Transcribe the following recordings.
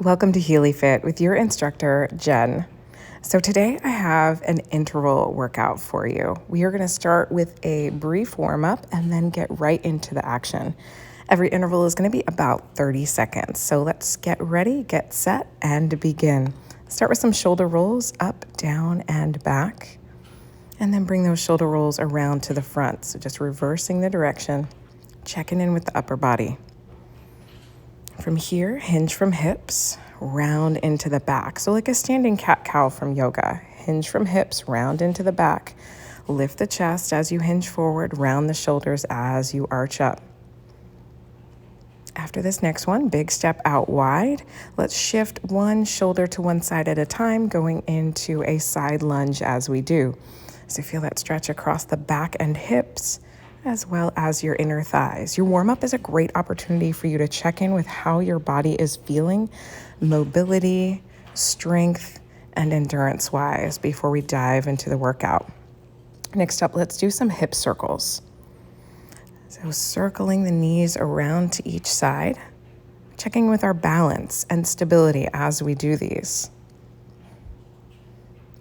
Welcome to Healy Fit with your instructor, Jen. So today I have an interval workout for you. We are going to start with a brief warm-up and then get right into the action. Every interval is going to be about 30 seconds. So let's get ready, get set, and begin. Start with some shoulder rolls up, down, and back. And then bring those shoulder rolls around to the front. So just reversing the direction, checking in with the upper body. From here, hinge from hips, round into the back. So like a standing cat-cow from yoga. Hinge from hips, round into the back. Lift the chest as you hinge forward, round the shoulders as you arch up. After this next one, big step out wide. Let's shift one shoulder to one side at a time, going into a side lunge as we do. So feel that stretch across the back and hips, as well as your inner thighs. Your warm-up is a great opportunity for you to check in with how your body is feeling, mobility, strength, and endurance-wise before we dive into the workout. Next up, let's do some hip circles. So circling the knees around to each side, checking with our balance and stability as we do these.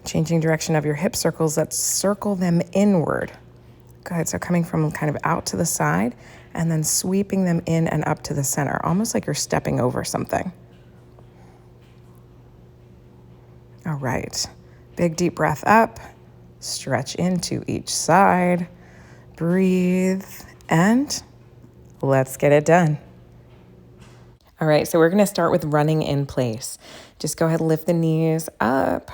Changing direction of your hip circles, let's circle them inward. Good, so coming from kind of out to the side and then sweeping them in and up to the center, almost like you're stepping over something. All right, big deep breath up, stretch into each side, breathe, and let's get it done. All right, so we're gonna start with running in place. Just go ahead and lift the knees up.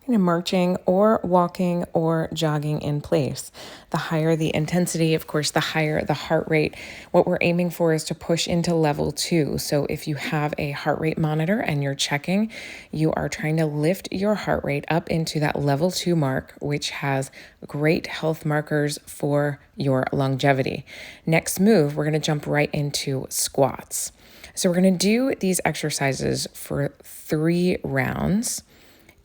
Marching or walking or jogging in place. The higher the intensity, of course, the higher the heart rate. What we're aiming for is to push into level 2. So if you have a heart rate monitor and you're checking, you are trying to lift your heart rate up into that level 2 mark, which has great health markers for your longevity. Next move, we're going to jump right into squats. So we're going to do these exercises for 3 rounds.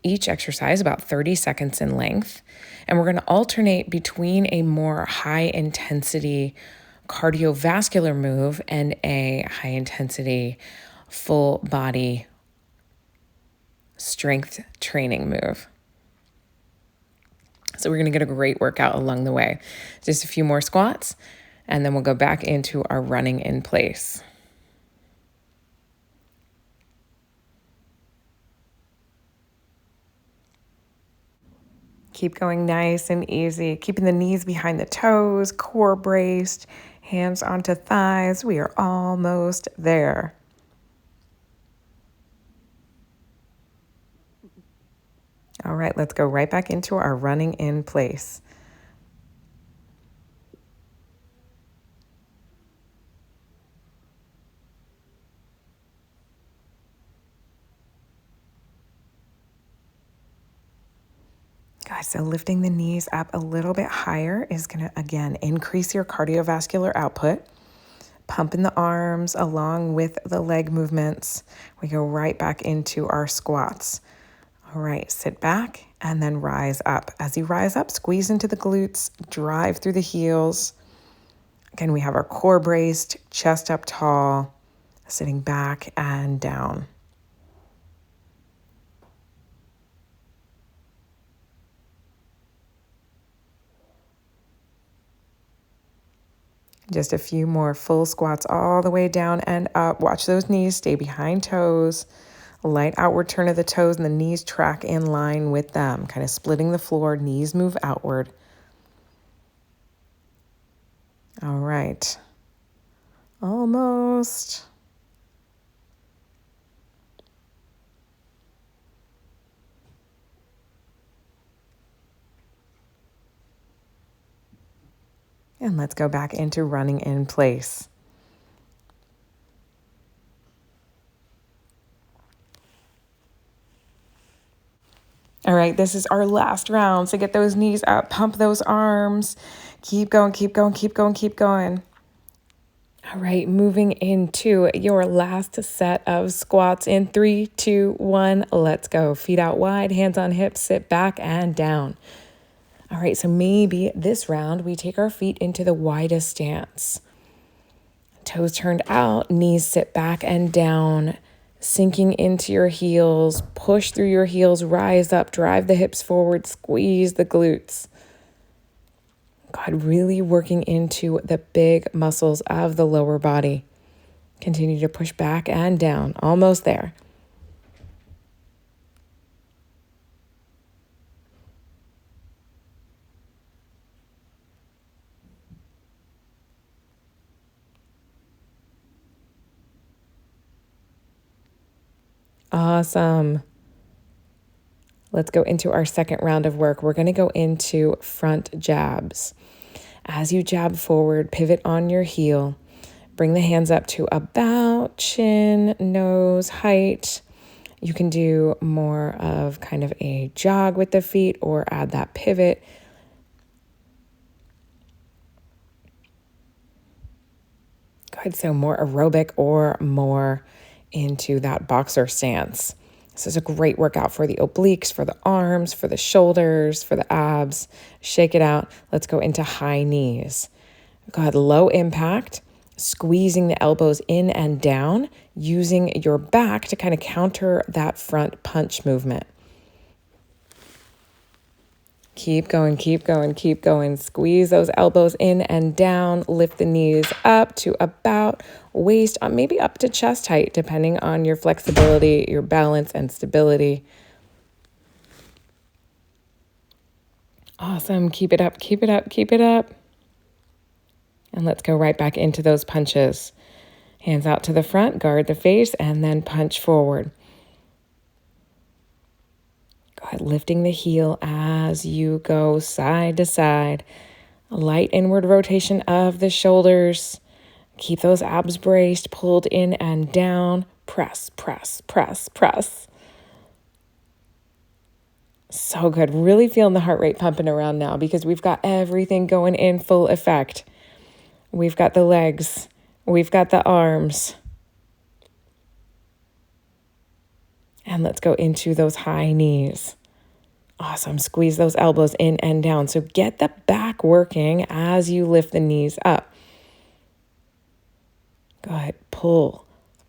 Each exercise about 30 seconds in length. And we're going to alternate between a more high intensity cardiovascular move and a high intensity full body strength training move. So we're going to get a great workout along the way. Just a few more squats, and then we'll go back into our running in place. Keep going nice and easy, keeping the knees behind the toes, core braced, hands onto thighs. We are almost there. All right, let's go right back into our running in place. Good, so lifting the knees up a little bit higher is gonna, again, increase your cardiovascular output. Pumping the arms along with the leg movements. We go right back into our squats. All right, sit back and then rise up. As you rise up, squeeze into the glutes, drive through the heels. Again, we have our core braced, chest up tall, sitting back and down. Just a few more full squats all the way down and up. Watch those knees stay behind toes. Light outward turn of the toes and the knees track in line with them. Kind of splitting the floor, knees move outward. All right. Almost. And let's go back into running in place. All right, this is our last round. So get those knees up, pump those arms. Keep going, keep going, keep going, keep going. All right, moving into your last set of squats in 3, 2, 1. Let's go. Feet out wide, hands on hips, sit back and down. All right, so maybe this round we take our feet into the widest stance. Toes turned out, knees sit back and down, Sinking into your heels, push through your heels, rise up, drive the hips forward, squeeze the glutes. God, really working into the big muscles of the lower body. Continue to push back and down, almost there. Awesome. Let's go into our second round of work. We're going to go into front jabs. As you jab forward, pivot on your heel. Bring the hands up to about chin, nose height. You can do more of kind of a jog with the feet or add that pivot. Good, so more aerobic or more into that boxer stance. This is a great workout for the obliques, for the arms, for the shoulders, for the abs. Shake it out. Let's go into high knees. Go ahead, low impact, squeezing the elbows in and down, using your back to kind of counter that front punch movement. Keep going, keep going, keep going. Squeeze those elbows in and down. Lift the knees up to about waist, maybe up to chest height, depending on your flexibility, your balance, and stability. Awesome. Keep it up, keep it up, keep it up. And let's go right back into those punches. Hands out to the front, guard the face, and then punch forward. Go ahead, lifting the heel as you go side to side. A light inward rotation of the shoulders. Keep those abs braced, pulled in and down. Press, press, press, press. So good. Really feeling the heart rate pumping around now because we've got everything going in full effect. We've got the legs. We've got the arms. And let's go into those high knees. Awesome. Squeeze those elbows in and down. So get the back working as you lift the knees up. Go ahead. Pull,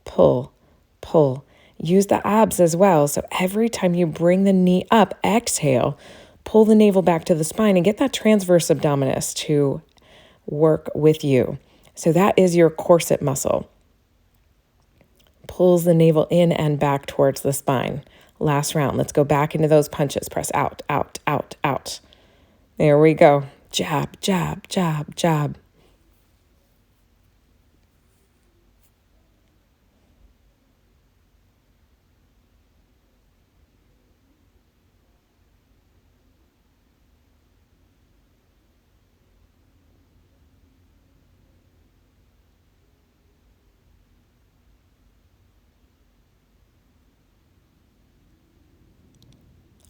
pull, pull. Use the abs as well. So every time you bring the knee up, exhale, pull the navel back to the spine and get that transverse abdominis to work with you. So that is your corset muscle. Pulls the navel in and back towards the spine. Last round. Let's go back into those punches. Press out, out, out, out. There we go. Jab, jab, jab, jab.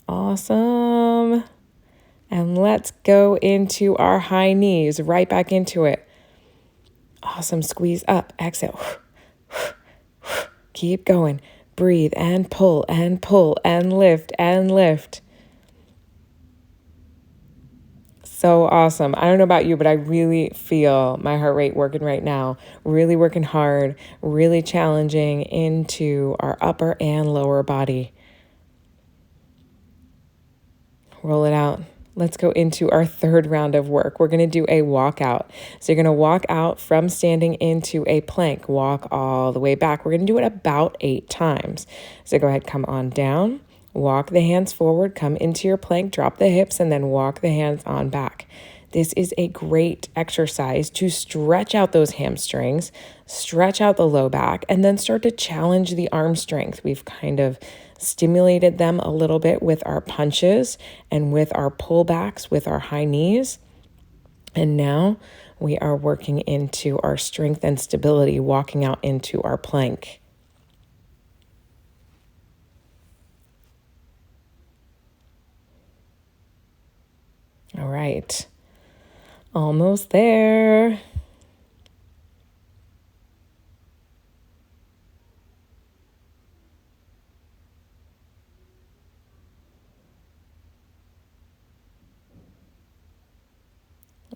Awesome. And let's go into our high knees, right back into it. Awesome. Squeeze up, exhale. Keep going. Breathe and pull and lift and lift. So awesome. I don't know about you, but I really feel my heart rate working right now. Really working hard, really challenging into our upper and lower body. Roll it out. Let's go into our third round of work. We're going to do a walkout. So you're going to walk out from standing into a plank. Walk all the way back. We're going to do it about 8 times. So go ahead, come on down. Walk the hands forward, come into your plank, drop the hips, and then walk the hands on back. This is a great exercise to stretch out those hamstrings, stretch out the low back, and then start to challenge the arm strength. We've kind of stimulated them a little bit with our punches and with our pullbacks, with our high knees. And now we are working into our strength and stability, walking out into our plank. All right. Almost there.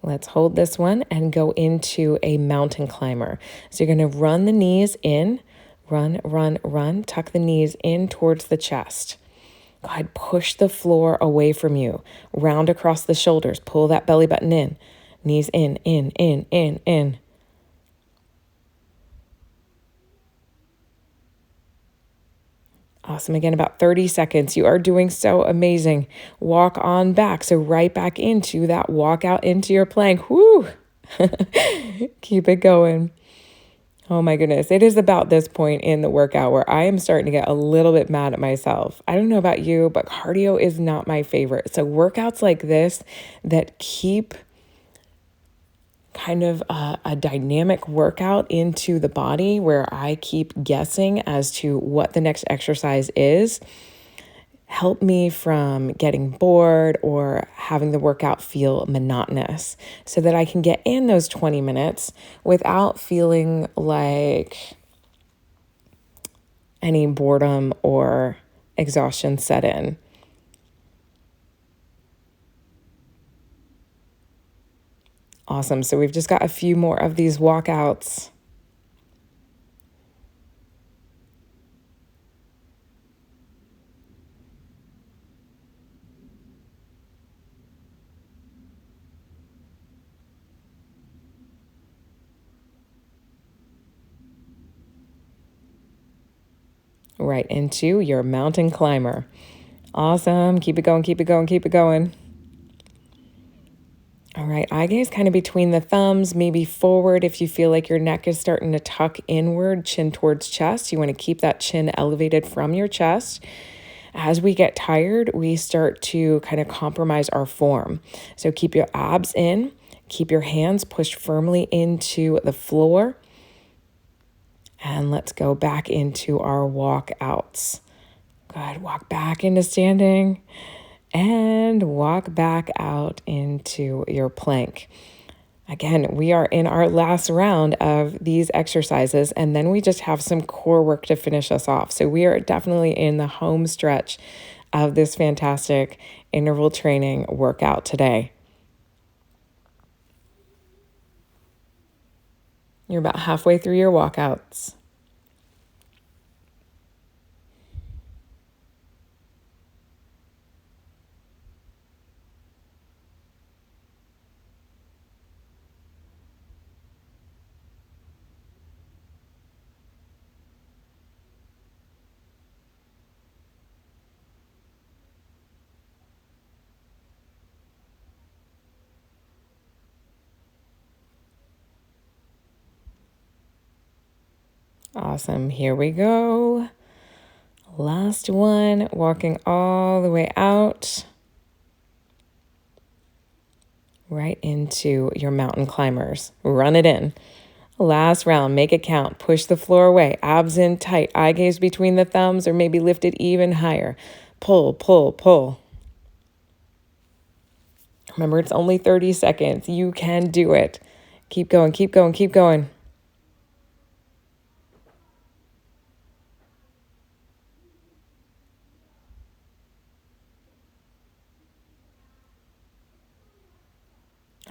Let's hold this one and go into a mountain climber. So you're going to run the knees in, Run, run, run. Tuck the knees in towards the chest. Go ahead, push the floor away from you. Round across the shoulders. Pull that belly button in. Knees in, in, in, in, in. Awesome. Again, about 30 seconds. You are doing so amazing. Walk on back. So right back into that walk out into your plank. Woo! Keep it going. Oh my goodness. It is about this point in the workout where I am starting to get a little bit mad at myself. I don't know about you, but cardio is not my favorite. So workouts like this that keep kind of a dynamic workout into the body where I keep guessing as to what the next exercise is, help me from getting bored or having the workout feel monotonous so that I can get in those 20 minutes without feeling like any boredom or exhaustion set in. Awesome. So we've just got a few more of these walkouts. Right into your mountain climber. Awesome. Keep it going, keep it going, keep it going. All right, eye gaze kind of between the thumbs, maybe forward if you feel like your neck is starting to tuck inward, chin towards chest. You want to keep that chin elevated from your chest. As we get tired, we start to kind of compromise our form. So keep your abs in, keep your hands pushed firmly into the floor. And let's go back into our walkouts. Good, walk back into standing. And walk back out into your plank. Again, we are in our last round of these exercises, and then we just have some core work to finish us off. So we are definitely in the home stretch of this fantastic interval training workout today. You're about halfway through your walkouts. Awesome. Here we go. Last one, walking all the way out. Right into your mountain climbers. Run it in. Last round, make it count. Push the floor away. Abs in tight. Eye gaze between the thumbs or maybe lift it even higher. Pull, pull, pull. Remember, it's only 30 seconds. You can do it. Keep going, keep going, keep going.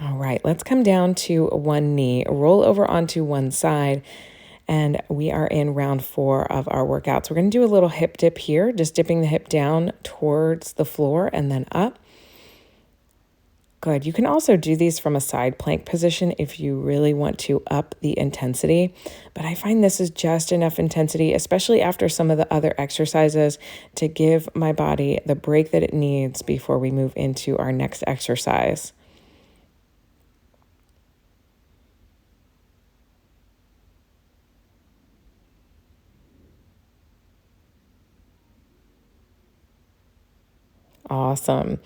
All right, let's come down to one knee, roll over onto one side, and we are in round 4 of our workouts. We're going to do a little hip dip here, just dipping the hip down towards the floor and then up. Good. You can also do these from a side plank position if you really want to up the intensity, but I find this is just enough intensity, especially after some of the other exercises, to give my body the break that it needs before we move into our next exercise. Awesome.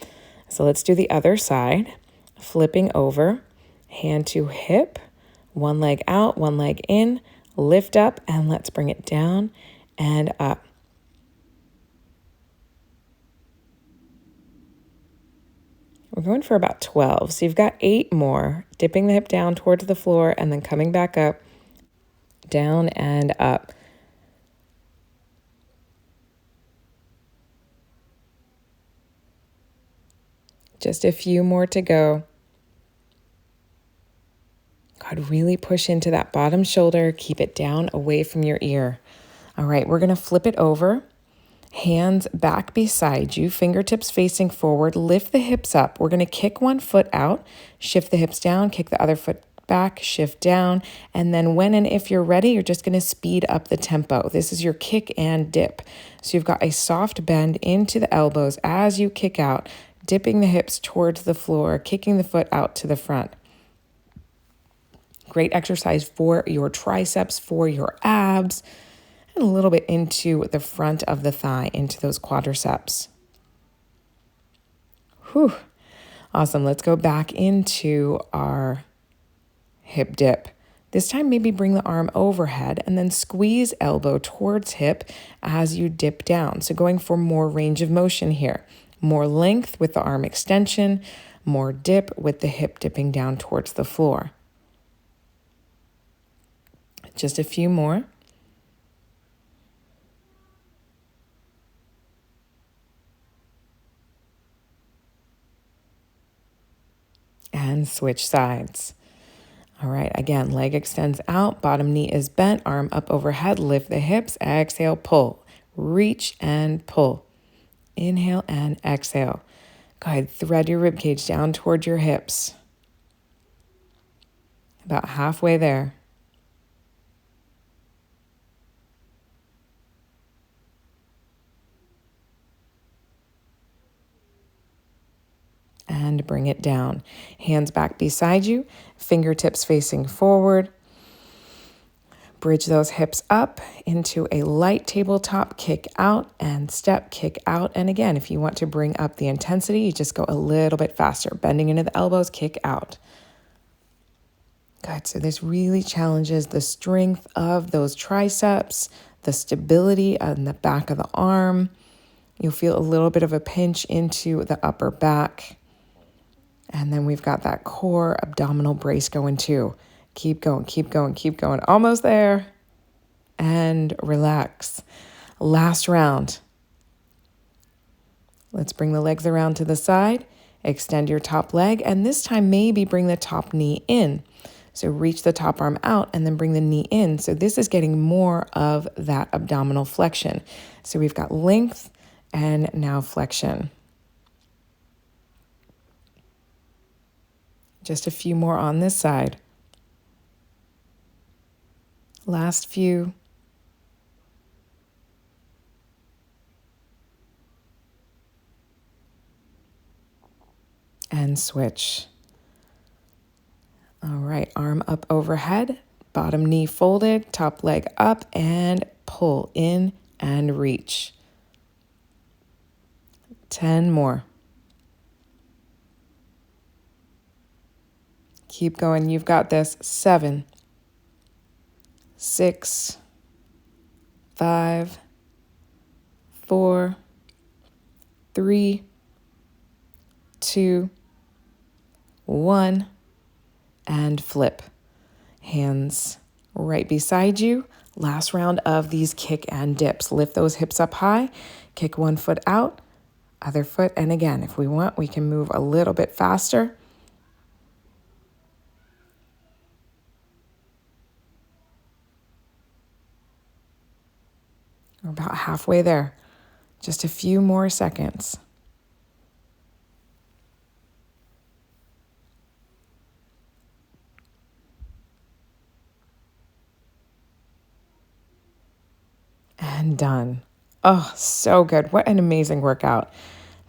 So let's do the other side. Flipping over, hand to hip, one leg out, one leg in, lift up, and let's bring it down and up. We're going for about 12. So you've got 8 more, dipping the hip down towards the floor and then coming back up, down and up. Just a few more to go. God, really push into that bottom shoulder. Keep it down away from your ear. All right, we're gonna flip it over. Hands back beside you, fingertips facing forward, lift the hips up. We're gonna kick one foot out, shift the hips down, kick the other foot back, shift down, and then when and if you're ready, you're just gonna speed up the tempo. This is your kick and dip. So you've got a soft bend into the elbows as you kick out, dipping the hips towards the floor, kicking the foot out to the front. Great exercise for your triceps, for your abs, and a little bit into the front of the thigh, into those quadriceps. Whew. Awesome. Let's go back into our hip dip. This time, maybe bring the arm overhead and then squeeze elbow towards hip as you dip down. So going for more range of motion here. More length with the arm extension, more dip with the hip dipping down towards the floor. Just a few more. And switch sides. All right, again, leg extends out, bottom knee is bent, arm up overhead, lift the hips, exhale, pull, reach and pull. Inhale and exhale. Go ahead, thread your rib cage down toward your hips. About halfway there. And bring it down. Hands back beside you, fingertips facing forward. Bridge those hips up into a light tabletop kick out and step kick out. And again, if you want to bring up the intensity, you just go a little bit faster, bending into the elbows, kick out. Good. So this really challenges the strength of those triceps, the stability on the back of the arm. You'll feel a little bit of a pinch into the upper back. And then we've got that core abdominal brace going too. Keep going, keep going, keep going. Almost there. And relax. Last round. Let's bring the legs around to the side. Extend your top leg. And this time, maybe bring the top knee in. So reach the top arm out and then bring the knee in. So this is getting more of that abdominal flexion. So we've got length and now flexion. Just a few more on this side. Last few. And switch. All right, arm up overhead, bottom knee folded, top leg up, and pull in and reach. 10 more. Keep going. You've got this. 7, 6, 5, 4, 3, 2, 1, and flip. Hands right beside you. Last round of these kick and dips. Lift those hips up high. Kick one foot out, other foot. And again, if we want, we can move a little bit faster. We're about halfway there. Just a few more seconds. And done. Oh, so good. What an amazing workout.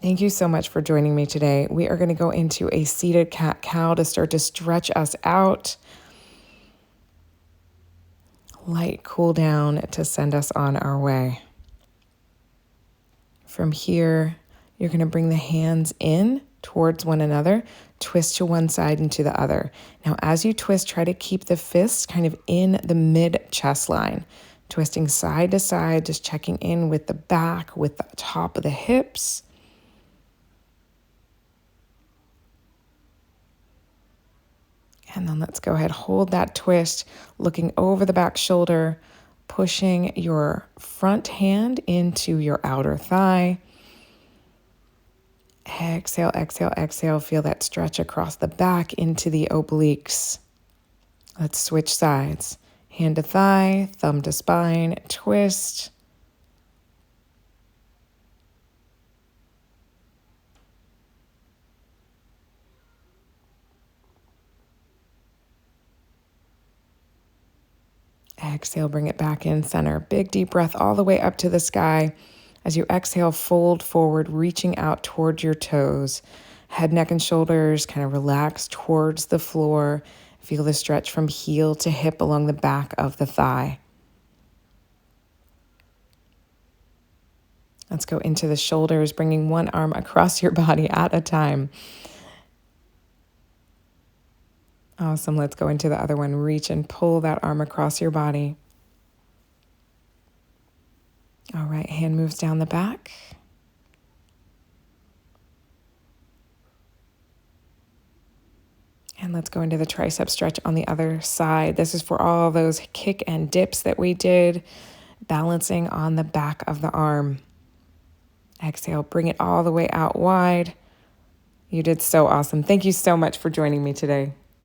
Thank you so much for joining me today. We are going to go into a seated cat-cow to start to stretch us out. Light cool down to send us on our way. From here, you're going to bring the hands in towards one another, twist to one side and to the other. Now, as you twist, try to keep the fists kind of in the mid-chest line. Twisting side to side, just checking in with the back, with the top of the hips. And then let's go ahead, hold that twist, looking over the back shoulder, pushing your front hand into your outer thigh. Exhale, exhale, exhale. Feel that stretch across the back into the obliques. Let's switch sides. Hand to thigh, thumb to spine, twist. Exhale, bring it back in center. Big deep breath all the way up to the sky. As you exhale, fold forward, reaching out towards your toes. Head, neck, and shoulders kind of relax towards the floor. Feel the stretch from heel to hip along the back of the thigh. Let's go into the shoulders, bringing one arm across your body at a time. Awesome. Let's go into the other one. Reach and pull that arm across your body. All right, hand moves down the back. And let's go into the tricep stretch on the other side. This is for all those kick and dips that we did, balancing on the back of the arm. Exhale, bring it all the way out wide. You did so awesome. Thank you so much for joining me today.